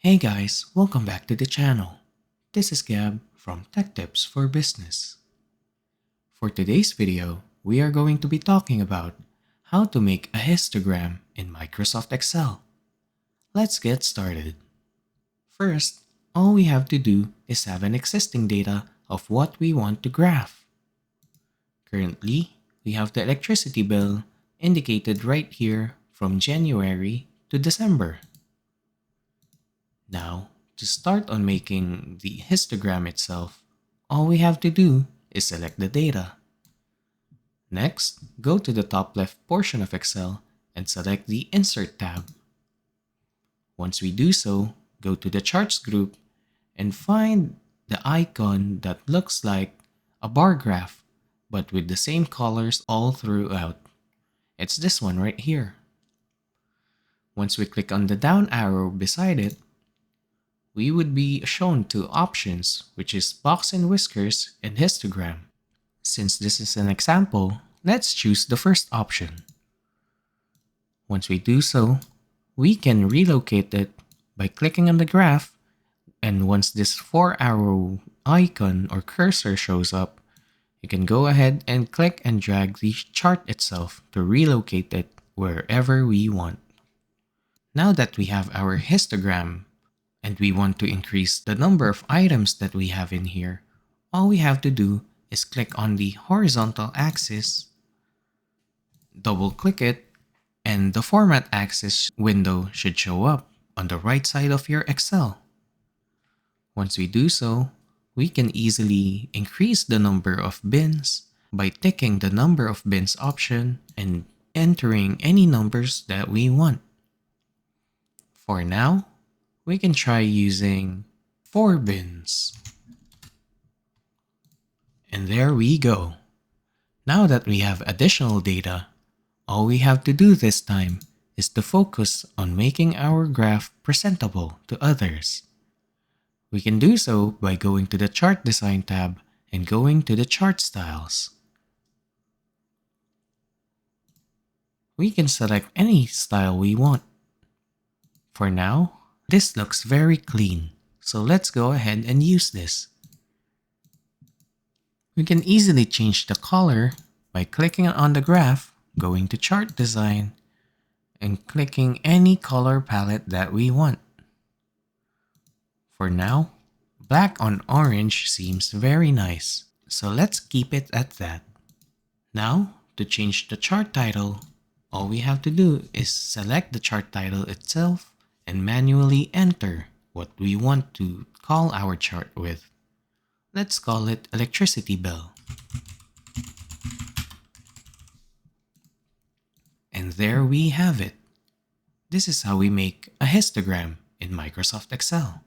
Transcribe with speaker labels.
Speaker 1: Hey guys, welcome back to the channel. This is Gab from Tech Tips for Business. For today's video, we are going to be talking about how to make a histogram in Microsoft Excel. Let's get started. First, all we have to do is have an existing data of what we want to graph. Currently, we have the electricity bill indicated right here from January to December. Now, to start on making the histogram itself, all we have to do is select the data. Next, go to the top left portion of Excel and select the Insert tab. Once we do so, go to the Charts group and find the icon that looks like a bar graph but with the same colors all throughout. It's this one right here. Once we click on the down arrow beside it, we would be shown two options, which is box and whiskers and histogram. Since this is an example, let's choose the first option. Once we do so, we can relocate it by clicking on the graph, and once this 4-arrow icon or cursor shows up, you can go ahead and click and drag the chart itself to relocate it wherever we want. Now that we have our histogram, and we want to increase the number of items that we have in here, all we have to do is click on the horizontal axis, double click it, and the format axis window should show up on the right side of your Excel. Once we do so, we can easily increase the number of bins by ticking the number of bins option and entering any numbers that we want. For now, we can try using 4 bins. And there we go. Now that we have additional data, all we have to do this time is to focus on making our graph presentable to others. We can do so by going to the Chart Design tab and going to the Chart Styles. We can select any style we want. For now, this looks very clean, so let's go ahead and use this. We can easily change the color by clicking on the graph, going to Chart Design, and clicking any color palette that we want. For now, black on orange seems very nice, so let's keep it at that. Now, to change the chart title, all we have to do is select the chart title itself and manually enter what we want to call our chart with. Let's call it electricity bill. And there we have it. This is how we make a histogram in Microsoft Excel.